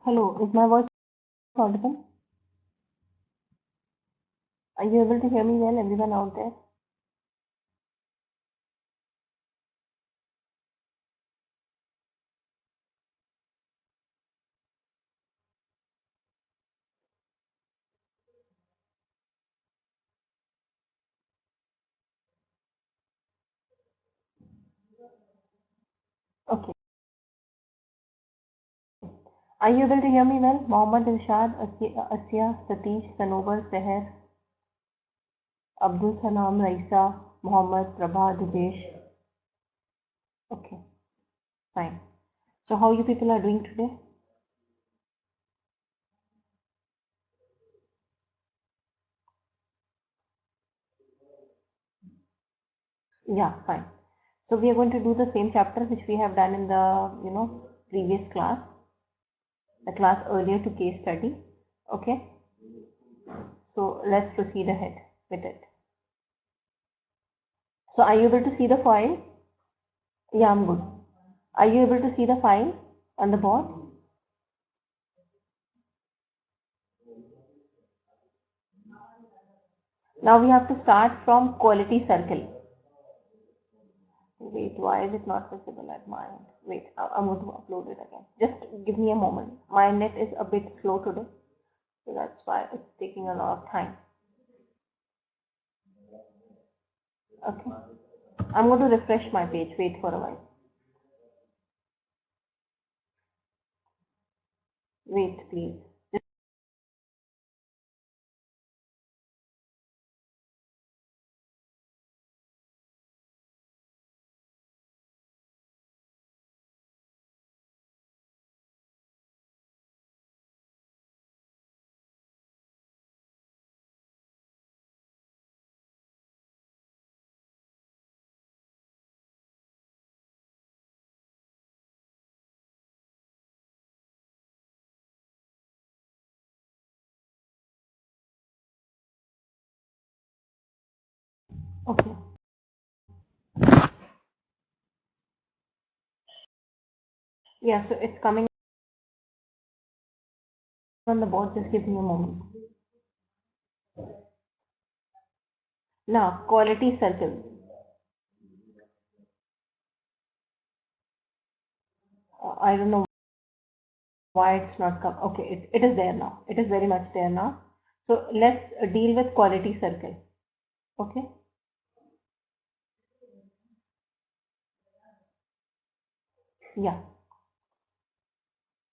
Hello, is my voice audible? Are you able to hear me well, everyone out there? Okay. Are you able to hear me well? Mohammed Irshad, Asya, Satish, Sanobar, Seher, Abdul Salam, Raisa, Mohammed, Prabha, Dijesh. Okay, fine. So how you people are doing today? Yeah, fine. So we are going to do the same chapter which we have done in the previous class, the class earlier to case study. Okay. So let's proceed ahead with it. So are you able to see the file? Yeah, I'm good. Are you able to see the file on the board? Now we have to start from quality circle. Wait, why is it not visible at my end? Wait, I'm going to upload it again. Just give me a moment. My net is a bit slow today, so that's why it's taking a lot of time. Okay. I'm going to refresh my page. Wait for a while. Wait, please. Okay. Yeah, so it's coming on the board. Just give me a moment. Now, quality circle. I don't know why it's not come. Okay, it is there now. It is very much there now. So let's deal with quality circle. Okay. Yeah.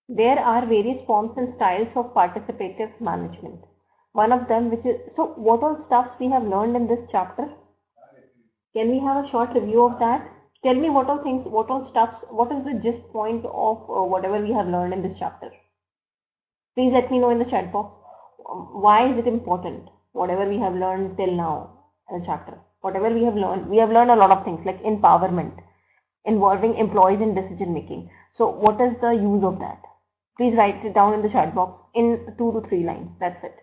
There are various forms and styles of participative management. One of them, which is, so what all stuffs we have learned in this chapter? Can we have a short review of that? Tell me what all things, what all stuffs, what is the gist point of whatever we have learned in this chapter? Please let me know in the chat box. Why is it important? Whatever we have learned till now in the chapter. Whatever we have learned a lot of things like empowerment, involving employees in decision making. So what is the use of that? Please write it down in the chat box in 2 to 3 lines. That's it.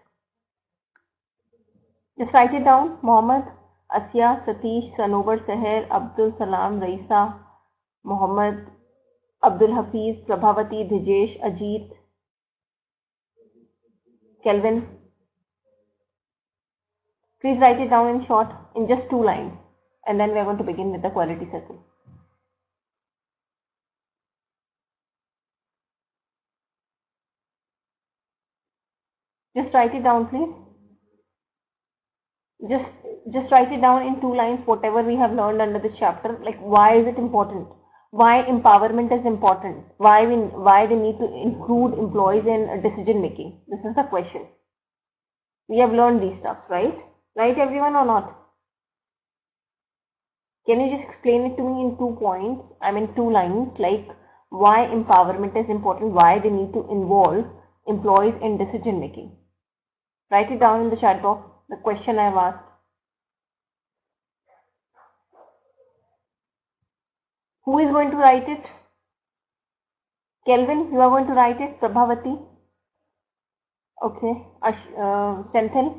Just write it down. Mohammed, Asya, Satish, Sanobar, Seher, Abdul Salam, Raisa, Mohammed, Abdul Hafiz, Prabhavati, Dijesh, Ajit, Kelvin. Please write it down in short, in just 2 lines. And then we are going to begin with the quality circle. Just write it down, please. Just just write it down in 2 lines, whatever we have learned under this chapter. Like, why is it important? Why empowerment is important? Why they need to include employees in decision making? This is the question. We have learned these stuffs, right? Right, everyone, or not? Can you just explain it to me in 2 points? I mean 2 lines, like why empowerment is important, why they need to involve employees in decision making. Write it down in the chat box, the question I have asked. Who is going to write it? Kelvin, you are going to write it. Prabhavati. Okay. Senthil.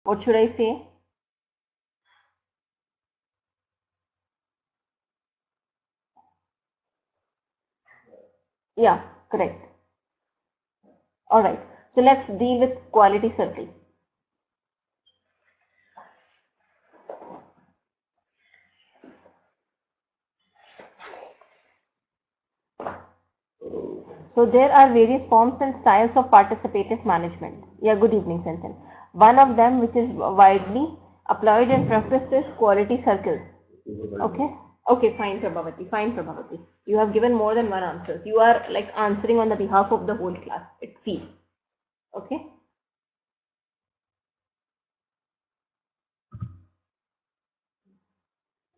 What should I say? Yeah, correct. All right. So let's deal with quality circle. So there are various forms and styles of participative management. Yeah, good evening, Senthil. One of them which is widely applied and practiced is quality circles. Okay. Okay, fine, Prabhavati. Fine, Prabhavati. You have given more than one answer. You are like answering on the behalf of the whole class. It feels. Okay.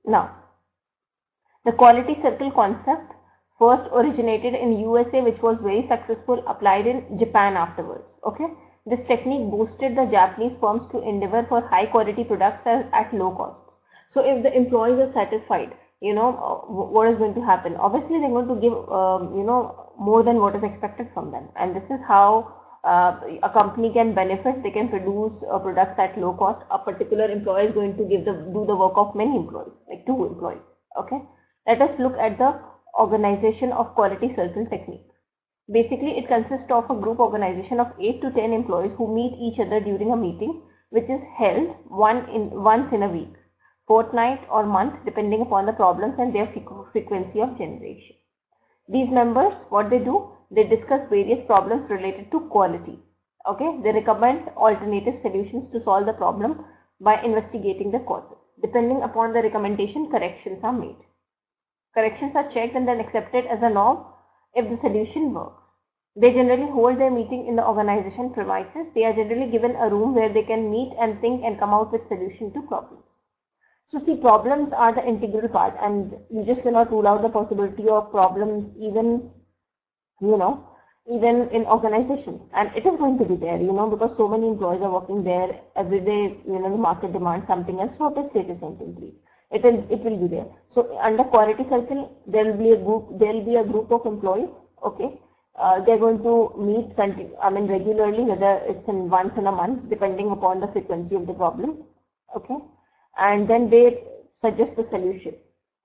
Now, the quality circle concept first originated in USA, which was very successful, applied in Japan afterwards. Okay. This technique boosted the Japanese firms to endeavor for high quality products at low costs. So if the employees are satisfied, what is going to happen? Obviously, they're going to give, more than what is expected from them. And this is how a company can benefit. They can produce products at low cost. A particular employee is going to do the work of many employees, like 2 employees. Okay. Let us look at the organization of quality circle technique. Basically, it consists of a group organization of 8 to 10 employees who meet each other during a meeting which is held once in a week, fortnight or month depending upon the problems and their frequency of generation. These members, what they do, they discuss various problems related to quality. Okay, they recommend alternative solutions to solve the problem by investigating the causes. Depending upon the recommendation, corrections are made. Corrections are checked and then accepted as a norm if the solution works. They generally hold their meeting in the organization premises. They are generally given a room where they can meet and think and come out with solution to problems. So see, problems are the integral part, and you just cannot rule out the possibility of problems even in organizations. And it is going to be there, because so many employees are working there every day, the market demands something else, so obviously it is going to increase. It will be there. So under quality circle, there will be a group of employees. Okay, they're going to meet regularly, whether it's once in a month, depending upon the frequency of the problem. Okay, and then they suggest the solution.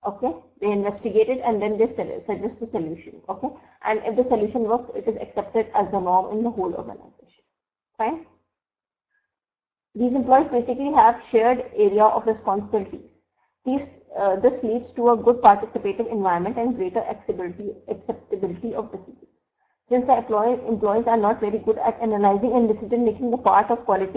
Okay, they investigate it and then they suggest the solution. Okay, and if the solution works, it is accepted as the norm in the whole organization. Fine. These employees basically have shared area of responsibilities. This leads to a good participative environment and greater acceptability of decisions. Since the employees are not very good at analyzing and decision making, the part of quality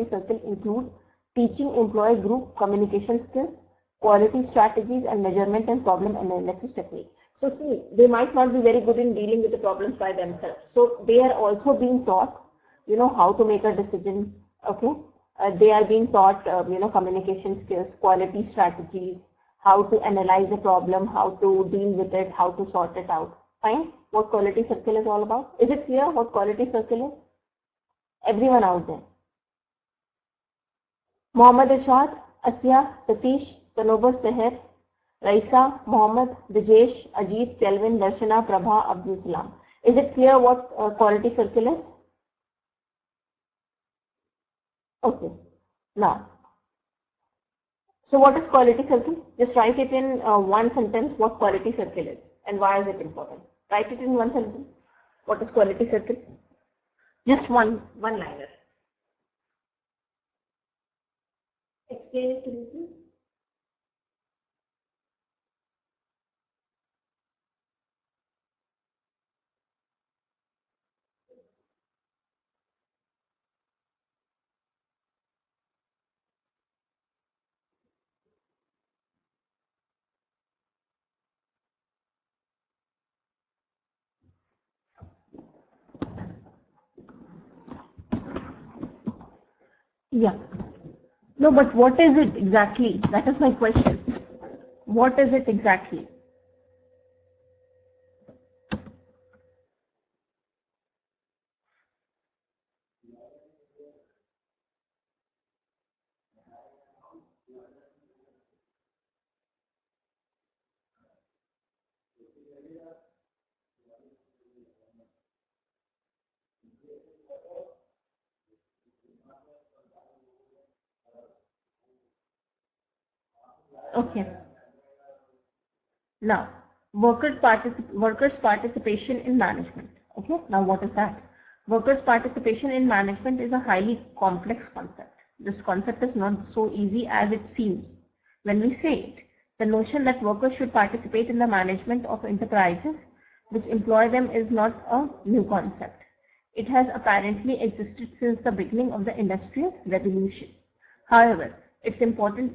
circle include teaching employee group communication skills, quality strategies, and measurement and problem analysis technique. So see, they might not be very good in dealing with the problems by themselves. So they are also being taught, how to make a decision. Okay. They are being taught, communication skills, quality strategies, how to analyze the problem, how to deal with it, how to sort it out. Fine. What quality circle is all about? Is it clear what quality circle is? Everyone out there. Mohammed Irshad, Asya, Satish, Sanobar Seher, Raisa, Mohammed, Dijesh, Ajit, Kelvin, Darshana, Prabha, Abdul Salam. Is it clear what quality circle is? Okay. Now, so what is quality circle? Just write it in one sentence what quality circle is and why is it important. Write it in one sentence. What is quality circle? Just one liner. Explain it to me, please. Yeah. No, but what is it exactly? That is my question. What is it exactly? Okay. Now, workers' participation in management. Okay. Now, what is that? Workers' participation in management is a highly complex concept. This concept is not so easy as it seems when we say it. The notion that workers should participate in the management of enterprises which employ them is not a new concept. It has apparently existed since the beginning of the Industrial Revolution. However, its importance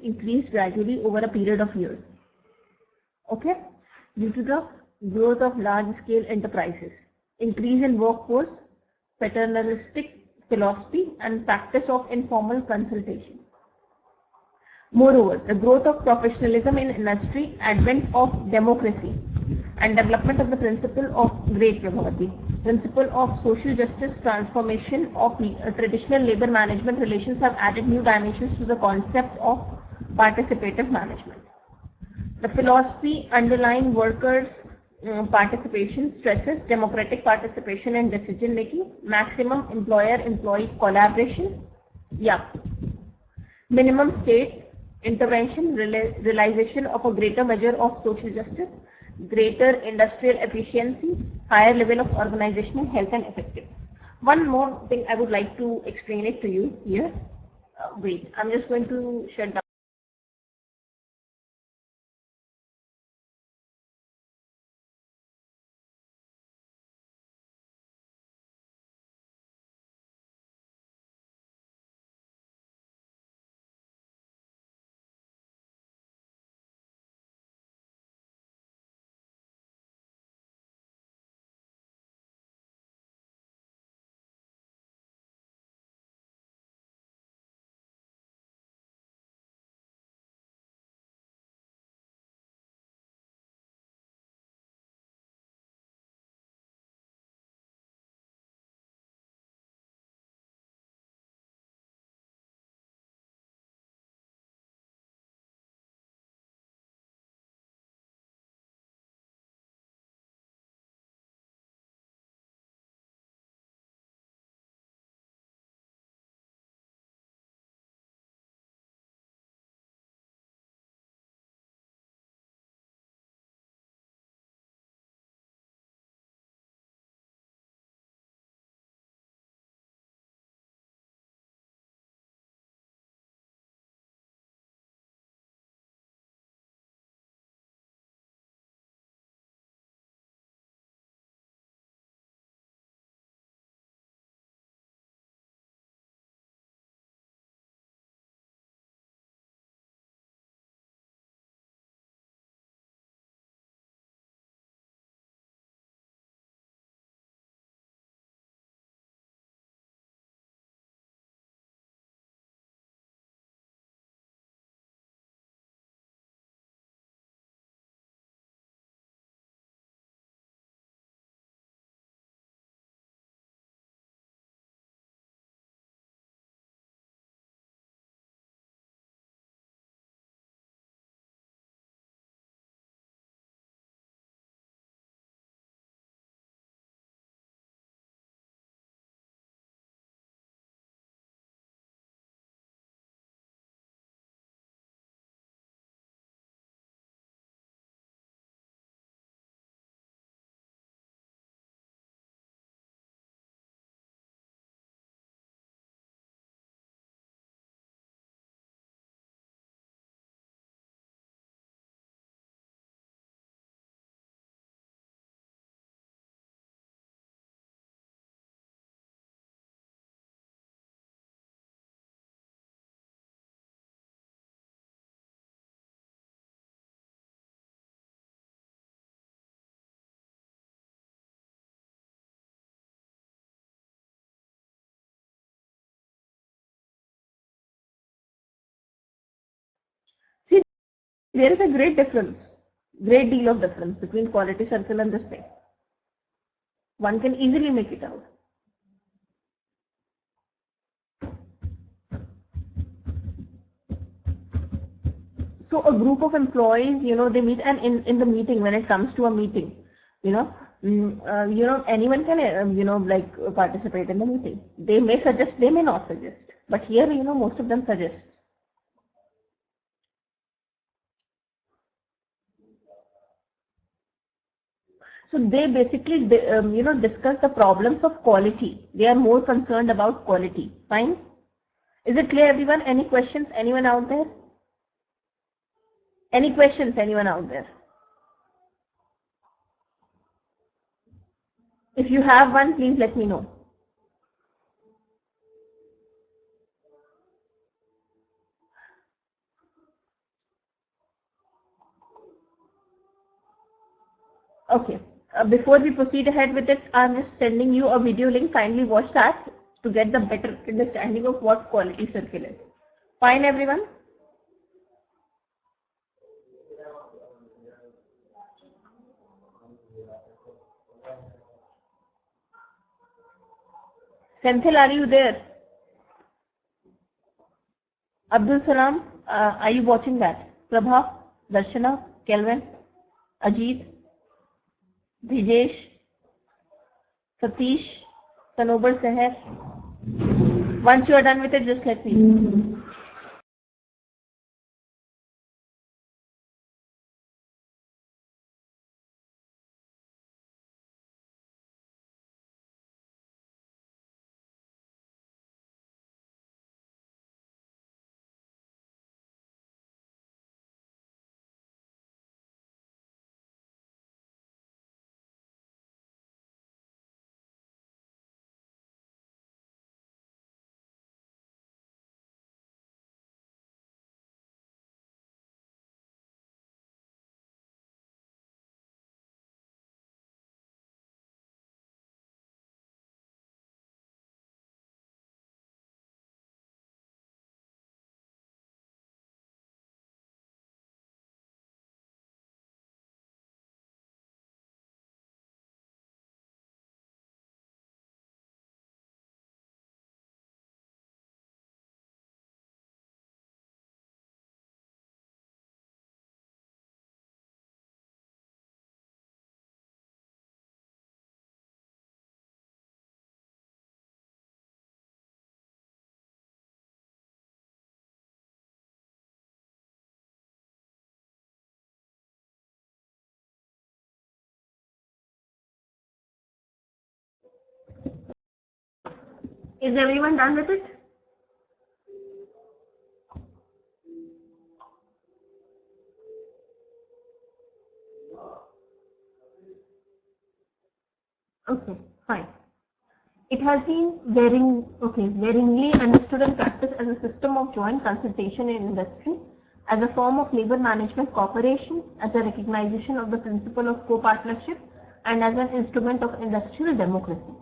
increased gradually over a period of years. Okay, due to the growth of large-scale enterprises, increase in workforce, paternalistic philosophy, and practice of informal consultation. Moreover, the growth of professionalism in industry, advent of democracy, and development of the principle of Great Prabhavati, principle of social justice, transformation of traditional labor management relations have added new dimensions to the concept of participative management. The philosophy underlying workers' participation stresses democratic participation in decision making, maximum employer-employee collaboration, minimum state intervention, realization of a greater measure of social justice, greater industrial efficiency, higher level of organizational health and effectiveness. One more thing I would like to explain it to you here. Wait, I'm just going to shut down. See, there is a great deal of difference between quality circle and this thing. One can easily make it out. So a group of employees, they meet, and in the meeting, when it comes to a meeting, anyone can, participate in the meeting. They may suggest, they may not suggest, but here, most of them suggest. So they basically, discuss the problems of quality. They are more concerned about quality. Fine. Is it clear, everyone? Any questions? Anyone out there? Any questions? Anyone out there? If you have one, please let me know. Okay. Before we proceed ahead with it, I'm just sending you a video link. Kindly watch that to get the better understanding of what quality circle is. Fine, everyone? Senthil, are you there? Abdul Salam, are you watching that? Prabha, Darshana, Kelvin, Ajit, Brijesh, Satish, Sanobar Seher. Once you are done with it, just let me know. Is everyone done with it? Okay, fine. It has been varyingly understood and practiced as a system of joint consultation in industry, as a form of labor management cooperation, as a recognition of the principle of co-partnership, and as an instrument of industrial democracy.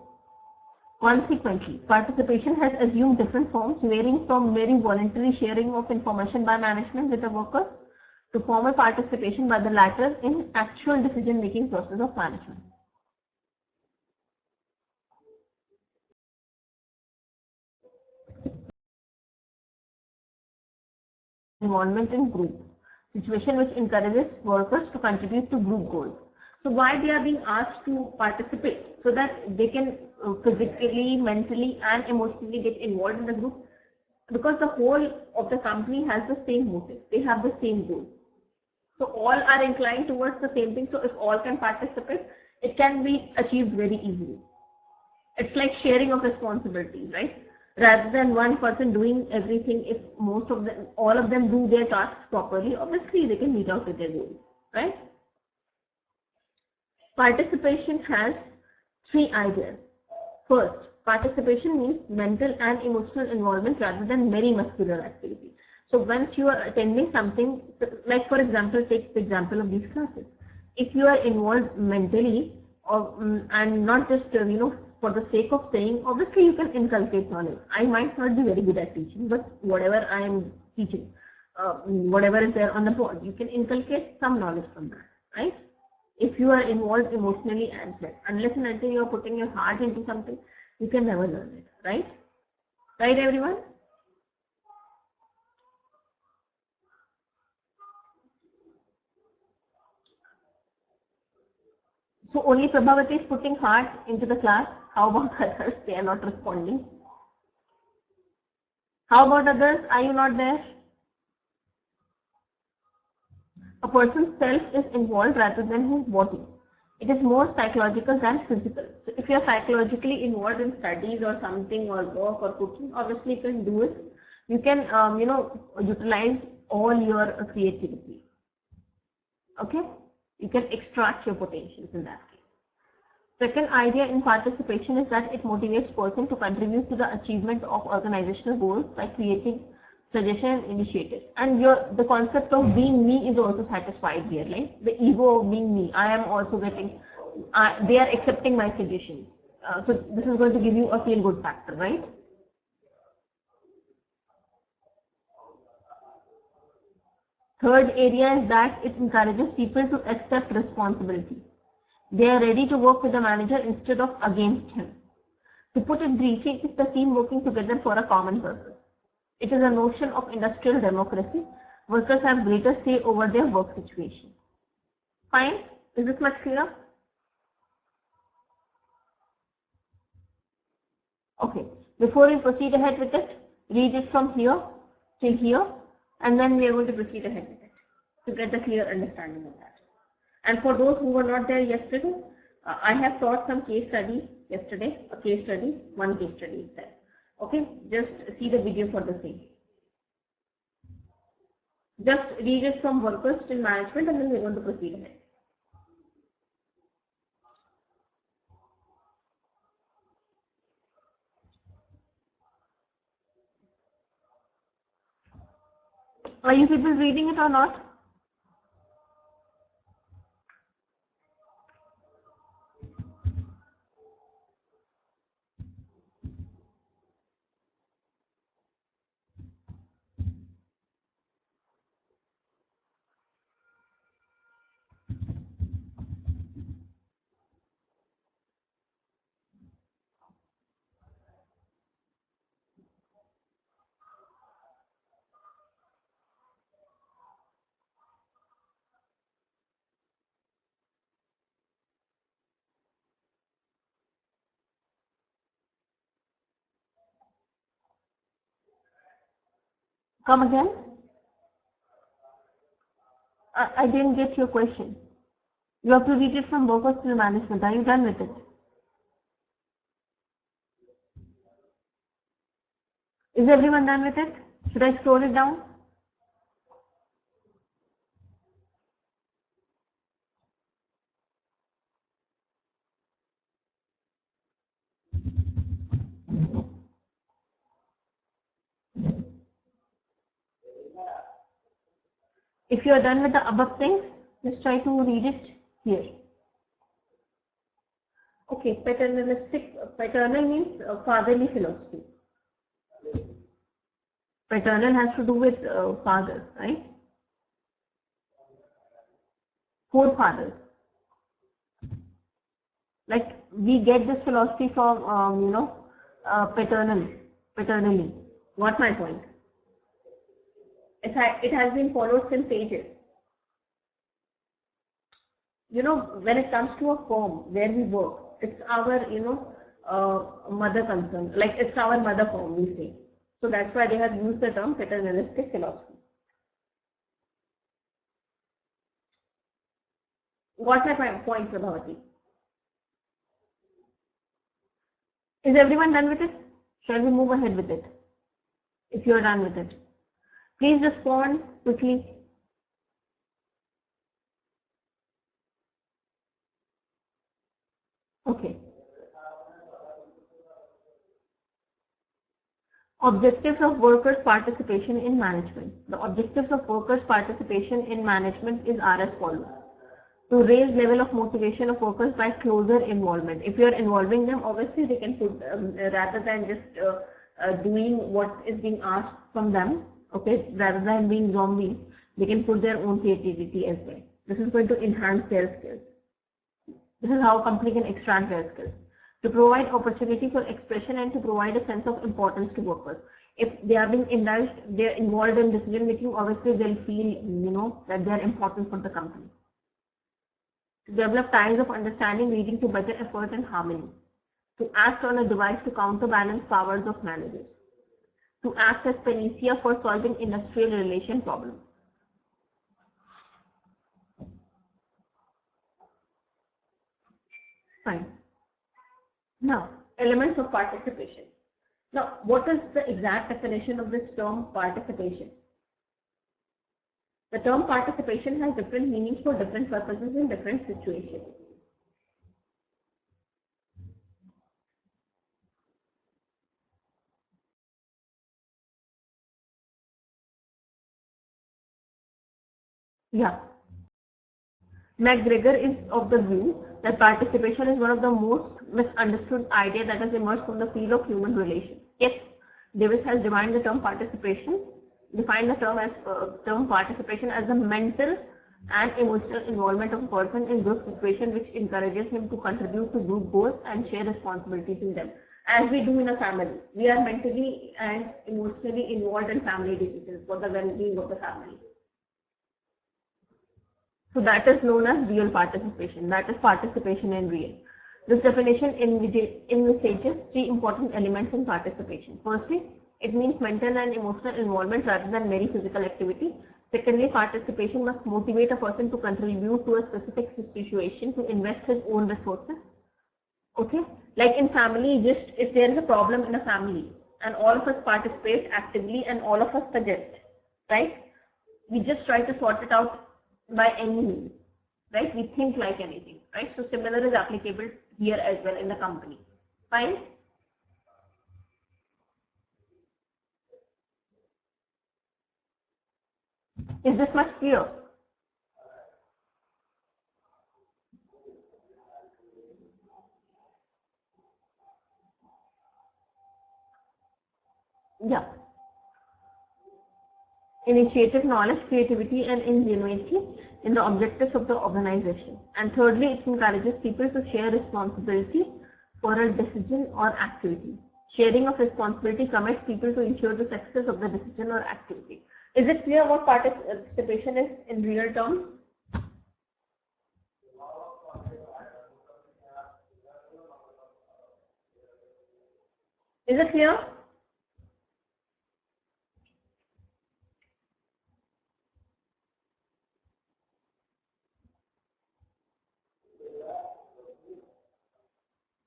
Consequently, participation has assumed different forms, varying from mere voluntary sharing of information by management with the workers to formal participation by the latter in actual decision-making process of management. Involvement in group, situation which encourages workers to contribute to group goals. So why they are being asked to participate? So that they can physically, mentally and emotionally get involved in the group, because the whole of the company has the same motive. They have the same goal. So all are inclined towards the same thing. So if all can participate, it can be achieved very easily. It's like sharing of responsibilities, right? Rather than one person doing everything, if all of them do their tasks properly, obviously they can meet out with their goals, right? Participation has three ideas. First, participation means mental and emotional involvement rather than mere muscular activity. So once you are attending something, like for example, take the example of these classes. If you are involved mentally and not just, for the sake of saying, obviously you can inculcate knowledge. I might not be very good at teaching, but whatever I am teaching, whatever is there on the board, you can inculcate some knowledge from that, right? If you are involved emotionally as well, unless and until you are putting your heart into something, you can never learn it, right? Right, everyone? So only Prabhavati is putting heart into the class. How about others? They are not responding. How about others? Are you not there? A person's self is involved rather than his body. It is more psychological than physical. So if you are psychologically involved in studies or something or work or cooking, obviously you can do it. You can, utilize all your creativity. Okay? You can extract your potentials in that case. Second idea in participation is that it motivates person to contribute to the achievement of organizational goals by creating suggestions and initiatives. And the concept of being me is also satisfied here, right? The ego of being me. I am also getting, they are accepting my suggestions. So this is going to give you a feel good factor, right? Third area is that it encourages people to accept responsibility. They are ready to work with the manager instead of against him. To put it briefly, it's the team working together for a common purpose. It is a notion of industrial democracy. Workers have greater say over their work situation. Fine? Is this much clearer? Okay. Before we proceed ahead with it, read it from here till here, and then we are going to proceed ahead with it to get a clear understanding of that. And for those who were not there yesterday, I have taught some case study yesterday, one case study is there. Okay, just see the video for the same. Just read it from workers till management, and then we're going to proceed ahead. Are you people reading it or not? Come again? I didn't get your question. You have to read it from workers to management. Are you done with it? Is everyone done with it? Should I scroll it down? If you are done with the above things, just try to read it here. Okay, paternal means fatherly philosophy. Paternal has to do with father, right? Forefathers. Like we get this philosophy from, paternally. What's my point? It has been followed since ages. When it comes to a firm where we work, it's our, mother concern. Like it's our mother firm, we say. So that's why they have used the term paternalistic philosophy. What's my point, Prabhavati? Is everyone done with it? Shall we move ahead with it? If you are done with it, please respond quickly. Okay. Objectives of workers' participation in management. The objectives of workers' participation in management are as follows. To raise level of motivation of workers by closer involvement. If you are involving them, obviously they can put, rather than just doing what is being asked from them, okay, rather than being zombies, they can put their own creativity as well. This is going to enhance their skills. This is how a company can extract their skills. To provide opportunity for expression and to provide a sense of importance to workers. If they are being indulged, they are involved in decision making, obviously they'll feel, that they are important for the company. To develop ties of understanding leading to better effort and harmony. To act on a device to counterbalance powers of managers. To act as panacea for solving industrial relation problems. Fine. Now, elements of participation. Now, what is the exact definition of this term participation? The term participation has different meanings for different purposes in different situations. Yeah. McGregor is of the view that participation is one of the most misunderstood ideas that has emerged from the field of human relations. Yes, Davis has defined the term participation as the mental and emotional involvement of a person in group situation which encourages him to contribute to group goals and share responsibilities in them. As we do in a family, we are mentally and emotionally involved in family decisions for the well-being of the family. So that is known as real participation. That is participation in real. This definition envisages three important elements in participation. Firstly, it means mental and emotional involvement rather than mere physical activity. Secondly, participation must motivate a person to contribute to a specific situation, to invest his own resources. Okay, like in family, just if there is a problem in a family and all of us participate actively and all of us suggest, right? We just try to sort it out by any means, right? We think like anything, right? So similar is applicable here as well in the company. Fine. Is this much clear? Yeah. Initiative, knowledge, creativity and ingenuity in the objectives of the organization. And thirdly, it encourages people to share responsibility for a decision or activity. Sharing of responsibility commits people to ensure the success of the decision or activity. Is it clear what participation is in real terms? Is it clear?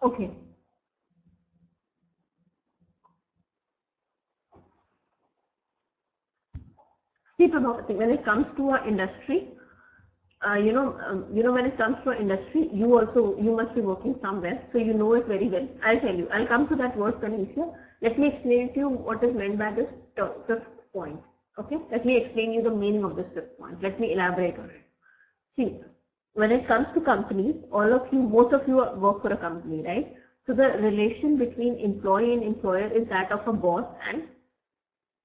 Okay. See, Prabhavati, when it comes to our industry, when it comes to our industry, you must be working somewhere, so you know it very well. I'll tell you. I'll come to that word panacea. Let me explain to you what is meant by this fifth point. Okay. Let me explain you the meaning of this fifth point. Let me elaborate on it. See, when it comes to companies, most of you work for a company, right? So the relation between employee and employer is that of a boss and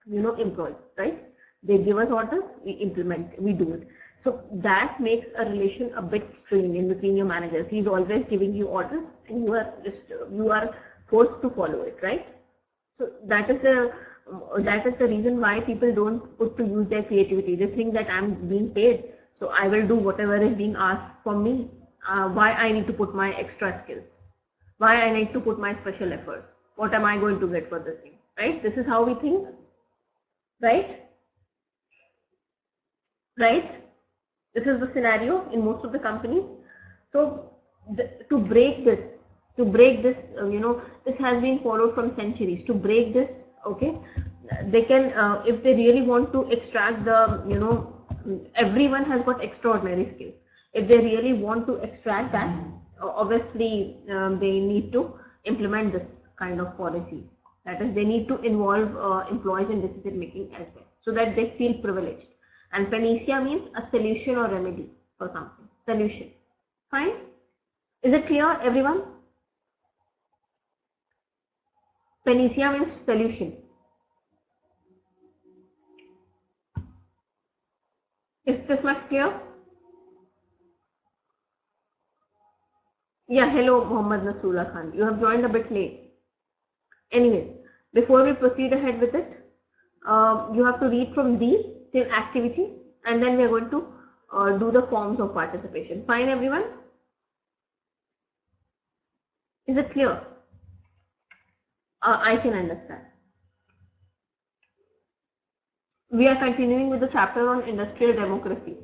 employee, right? They give us orders, we implement, we do it. So that makes a relation a bit strained in between your managers. He's always giving you orders and you are forced to follow it, right? So that is the reason why people don't put to use their creativity. They think that I'm being paid, so I will do whatever is being asked from me. Why I need to put my extra skills? Why I need to put my special efforts? What am I going to get for this thing? Right? This is how we think. Right? Right? This is the scenario in most of the companies. So to break this, this has been followed from centuries. To break this, okay, they can, if they really want to extract the, everyone has got extraordinary skills. If they really want to extract that, obviously they need to implement this kind of policy. That is, they need to involve employees in decision making as well, so that they feel privileged. And panacea means a solution or remedy for something. Solution. Fine? Is it clear, everyone? Panacea means solution. Is this much clear? Yeah, hello Muhammad Nasrullah Khan. You have joined a bit late. Anyway, before we proceed ahead with it, you have to read from these till activity, and then we are going to do the forms of participation. Fine, everyone? Is it clear? I can understand. We are continuing with the chapter on industrial democracy.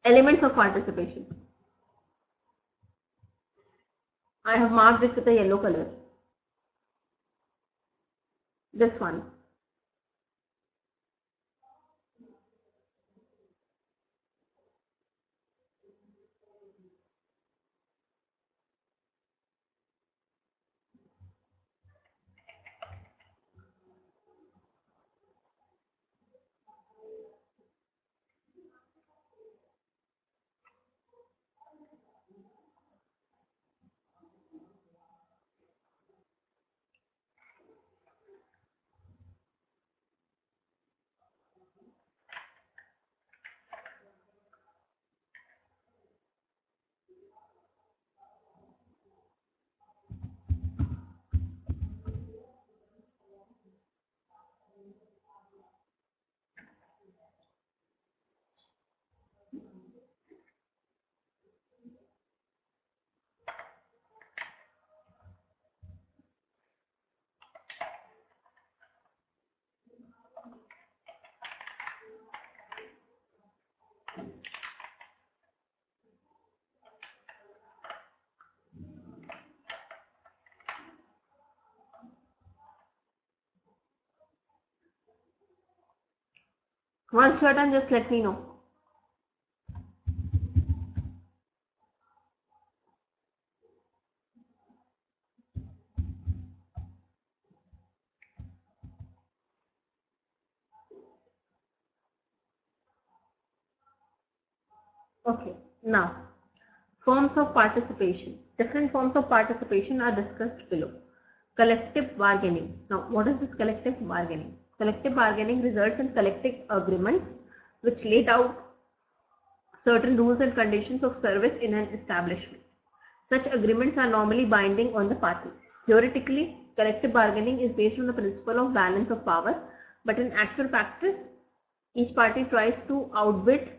Elements of participation. I have marked it with a yellow color. This one. Once you're done, just let me know. Okay, now forms of participation. Different forms of participation are discussed below. Collective bargaining. Now, what is this collective bargaining? Collective bargaining results in collective agreements which laid out certain rules and conditions of service in an establishment. Such agreements are normally binding on the parties. Theoretically, collective bargaining is based on the principle of balance of power, but in actual practice, each party tries to outbid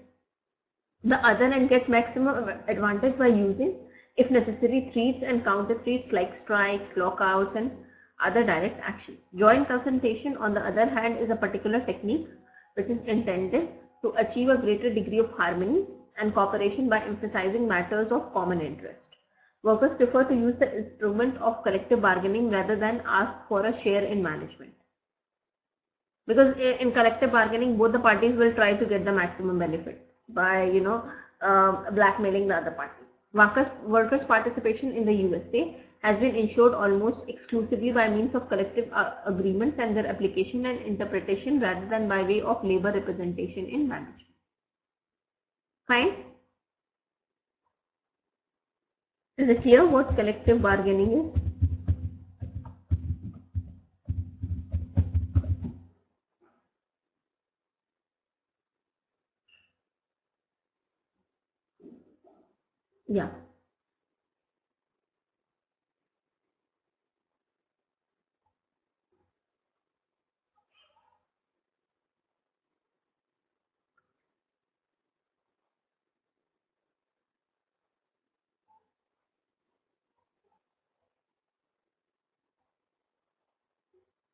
the other and get maximum advantage by using, if necessary, threats and counter threats like strikes, lockouts, and other direct actions. Joint consultation, on the other hand, is a particular technique which is intended to achieve a greater degree of harmony and cooperation by emphasizing matters of common interest. Workers prefer to use the instrument of collective bargaining rather than ask for a share in management. Because in collective bargaining, both the parties will try to get the maximum benefit by, blackmailing the other party. Workers' participation in the USA has been ensured almost exclusively by means of collective agreements and their application and interpretation rather than by way of labor representation in management. Fine? Is it clear what collective bargaining is? Yeah.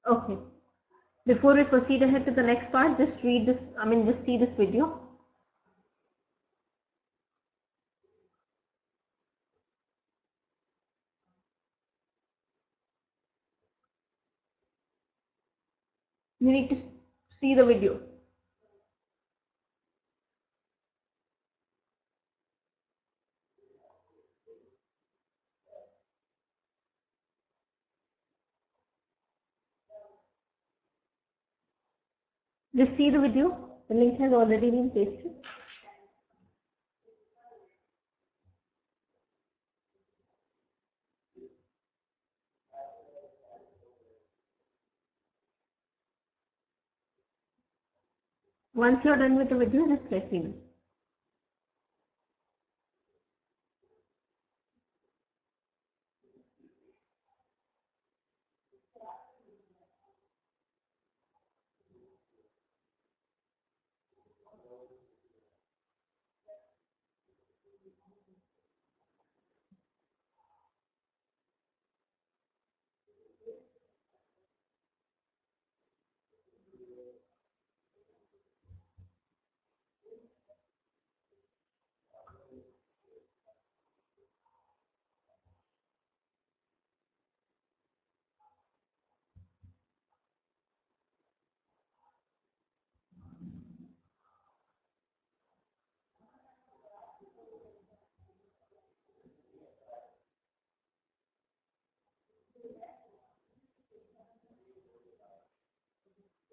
Okay. Before we proceed ahead to the next part, just read this, just see this video. You need to see the video. Just see the video. The link has already been pasted. Once you're done with the video, just let me know.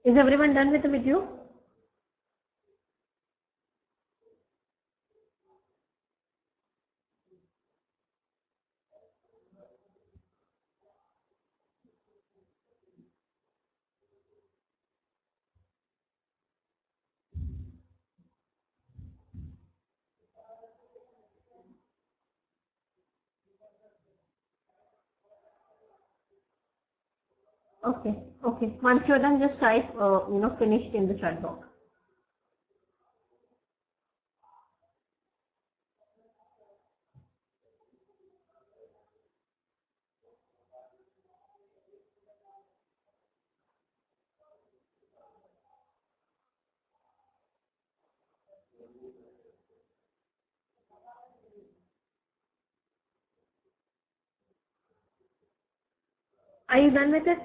Is everyone done with the video? Okay, okay. Once you're done, just type, finished in the chat box. Are you done with it?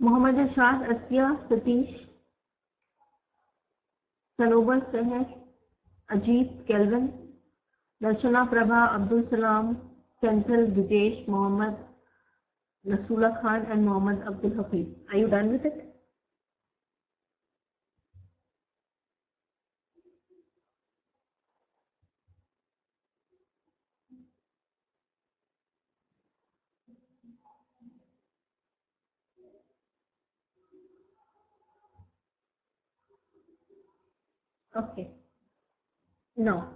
Mohammed Irshad, Asya, Satish, Sanobar Seher, Ajit, Kelvin, Darshana Prabha, Abdul Salam, Senthil, Vijesh, Mohammed, Nasula Khan, and Mohammed Abdul Hafiz. Are you done with it? Okay. Now,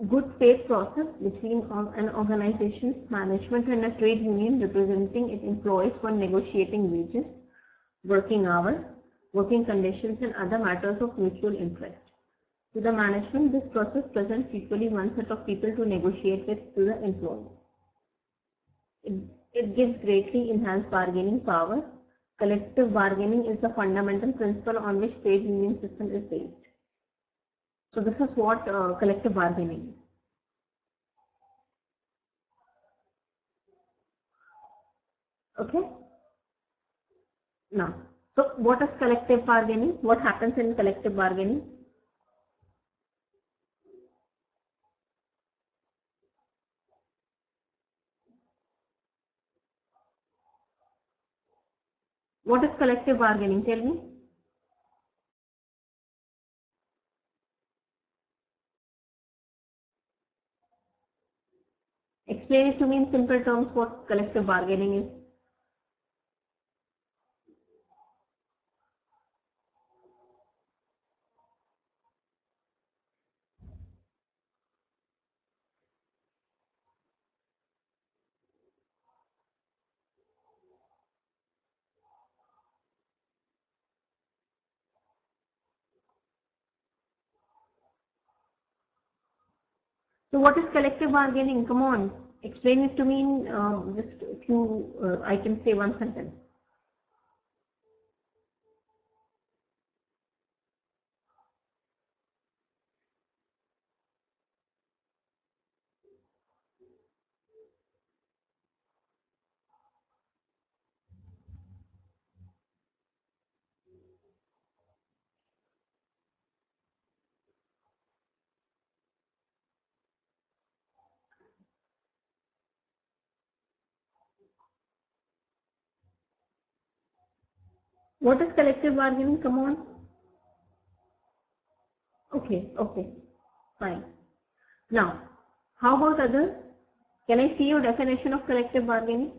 good faith process between an organization's management and a trade union representing its employees for negotiating wages, working hours, working conditions, and other matters of mutual interest. To the management, this process presents equally one set of people to negotiate with to the employees. It gives greatly enhanced bargaining power. Collective bargaining is the fundamental principle on which trade union system is based. So this is what collective bargaining is. Okay. Now, so what is collective bargaining? What happens in collective bargaining? What is collective bargaining? Tell me. Explain it to me in simple terms what collective bargaining is. So what is collective bargaining? Come on, explain it to me in just a few, I can say one sentence. What is collective bargaining? Come on. Okay, fine. Now, how about others? Can I see your definition of collective bargaining?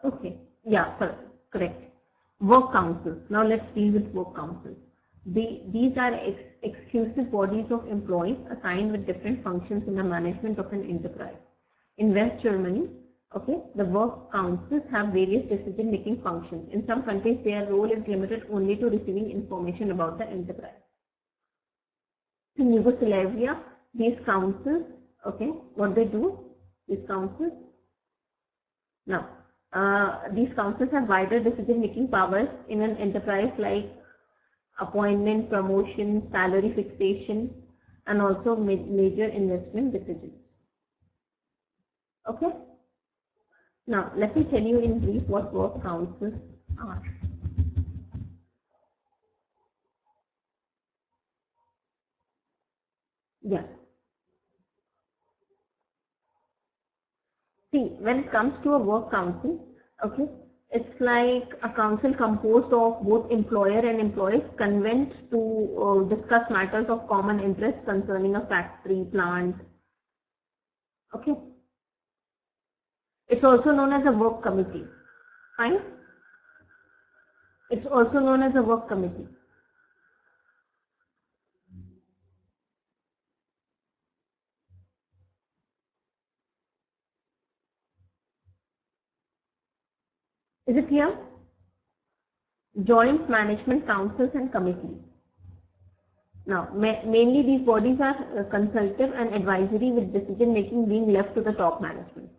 Okay, yeah, correct. Work councils. Now let's deal with work councils. These are exclusive bodies of employees assigned with different functions in the management of an enterprise. In West Germany, okay, the work councils have various decision-making functions. In some countries, their role is limited only to receiving information about the enterprise. In Yugoslavia, these councils, okay, what they do, these councils, now, these councils have wider decision-making powers in an enterprise like appointment, promotion, salary fixation, and also major investment decisions. Okay? Now, let me tell you in brief what work councils are. Yeah. See, when it comes to a work council, okay, it's like a council composed of both employer and employees convened to discuss matters of common interest concerning a factory, plant. Okay. It's also known as a work committee. Fine. It's also known as a work committee. Is it here? Joint management councils and committees. Now, mainly these bodies are consultative and advisory, with decision making being left to the top management.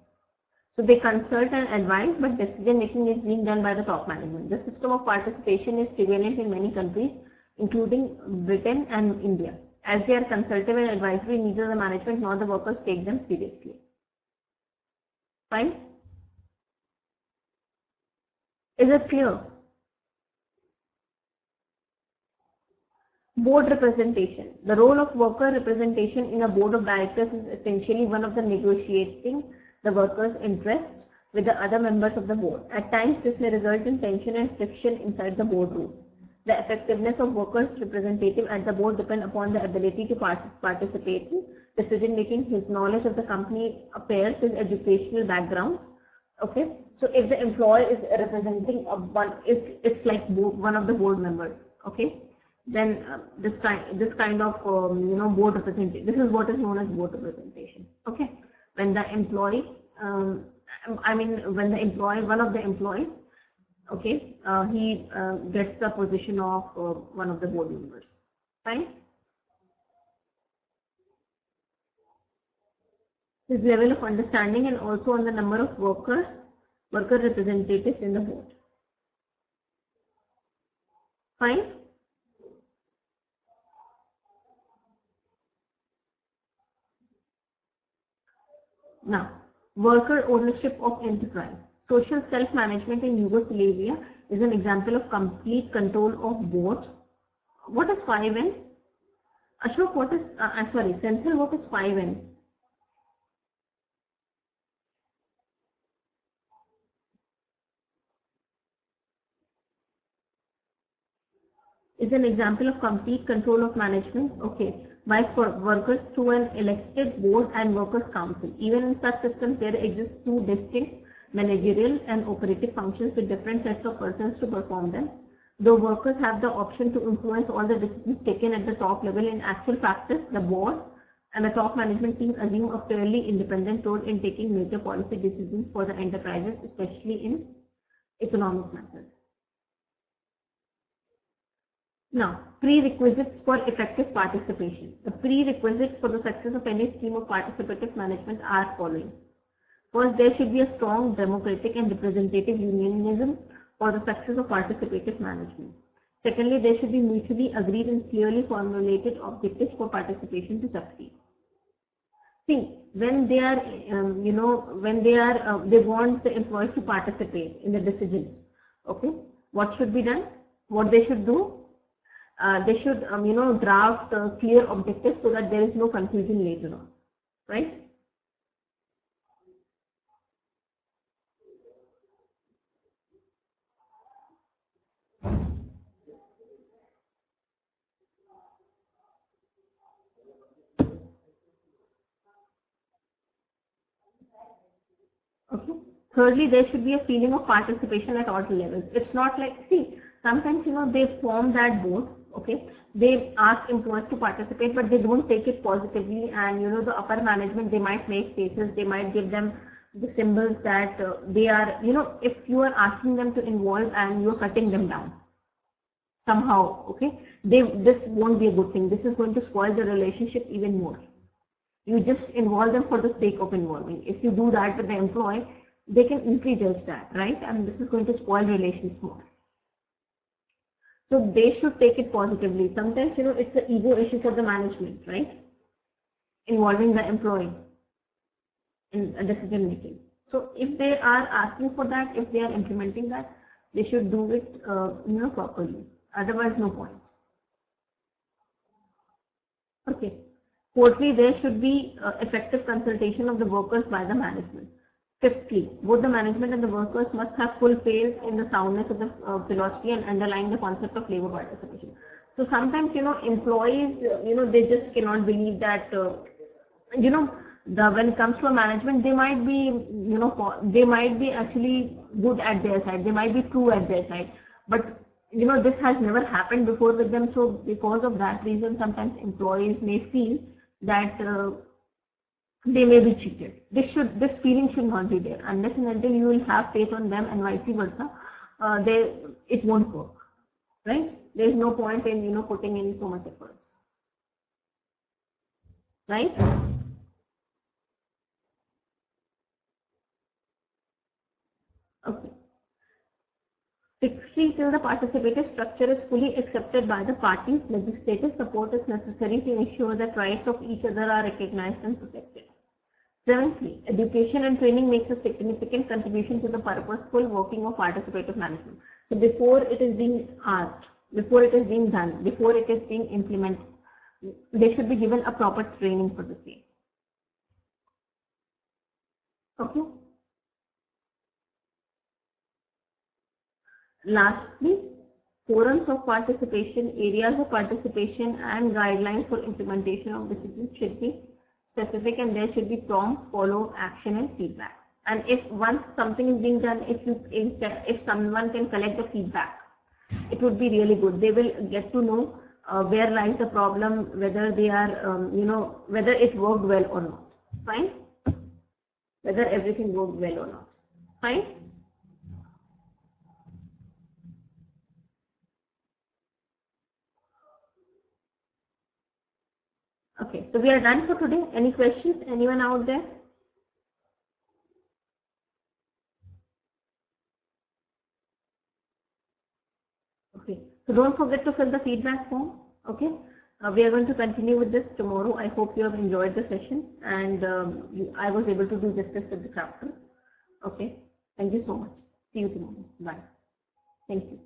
So they consult and advise, but decision making is being done by the top management. The system of participation is prevalent in many countries, including Britain and India. As they are consultative and advisory, neither the management nor the workers take them seriously. Fine? Is it clear? Board representation. The role of worker representation in a board of directors is essentially one of the negotiating the workers' interests with the other members of the board. At times, this may result in tension and friction inside the boardroom. The effectiveness of workers' representative at the board depends upon the ability to participate in decision making, his knowledge of the company affairs, his educational background. Okay, so if the employee is representing it's like one of the board members. Okay. Then this kind of board representation. This is what is known as board representation. Okay, when the employee, one of the employees, okay, he gets the position of one of the board members. Fine. His level of understanding and also on the number of worker representatives in the board. Fine. Now, worker ownership of enterprise. Social self-management in Yugoslavia is an example of complete control of board. What is 5N? Ashok, what is, Senthil, what is 5N? Is an example of complete control of management, okay, by workers through an elected board and workers council. Even in such systems, there exist two distinct managerial and operative functions with different sets of persons to perform them. Though workers have the option to influence all the decisions taken at the top level, in actual practice, the board and the top management team assume a fairly independent role in taking major policy decisions for the enterprises, especially in economic matters. Now, prerequisites for effective participation. The prerequisites for the success of any scheme of participative management are following. First, there should be a strong democratic and representative unionism for the success of participative management. Secondly, there should be mutually agreed and clearly formulated objectives for participation to succeed. See, when they are, they want the employees to participate in the decisions. Okay, what should be done? What they should do? They should, draft clear objectives so that there is no confusion later on, right? Okay. Thirdly, there should be a feeling of participation at all levels. It's not like, see, sometimes, they form that board, okay, they ask employees to participate, but they don't take it positively, and, the upper management, they might make faces, they might give them the symbols that they are, if you are asking them to involve and you're cutting them down somehow, okay, this won't be a good thing. This is going to spoil the relationship even more. You just involve them for the sake of involving. If you do that with the employee, they can easily judge that, right? And this is going to spoil relations more. So they should take it positively. Sometimes, it's an ego issue for the management, right? Involving the employee in a decision making. So if they are asking for that, if they are implementing that, they should do it, properly. Otherwise, no point. Okay. Fourthly, there should be effective consultation of the workers by the management. Fifthly, both the management and the workers must have full faith in the soundness of the philosophy and underlying the concept of labor participation. So sometimes, employees, they just cannot believe that, when it comes to a management, they might be, they might be actually good at their side. They might be true at their side. But, this has never happened before with them. So because of that reason, sometimes employees may feel that they may be cheated. This feeling should not be there. Unless and until you will have faith on them and vice versa, it won't work, right? There is no point in putting in so much effort, right? Okay. Sixthly, till the participative structure is fully accepted by the parties, legislative support is necessary to ensure that rights of each other are recognized and protected. Seventhly, education and training makes a significant contribution to the purposeful working of participative management. So before it is being asked, before it is being done, before it is being implemented, they should be given a proper training for the same. Okay. Lastly, forums of participation, areas of participation and guidelines for implementation of decisions should be specific, and there should be prompt follow action and feedback. And if once something is being done, if someone can collect the feedback, it would be really good. They will get to know where lies the problem, whether they are, whether it worked well or not. Fine? Whether everything worked well or not. Fine? Okay, so we are done for today. Any questions? Anyone out there? Okay, so don't forget to fill the feedback form. Okay, we are going to continue with this tomorrow. I hope you have enjoyed the session and I was able to do justice with the chapter. Okay, thank you so much. See you tomorrow. Bye. Thank you.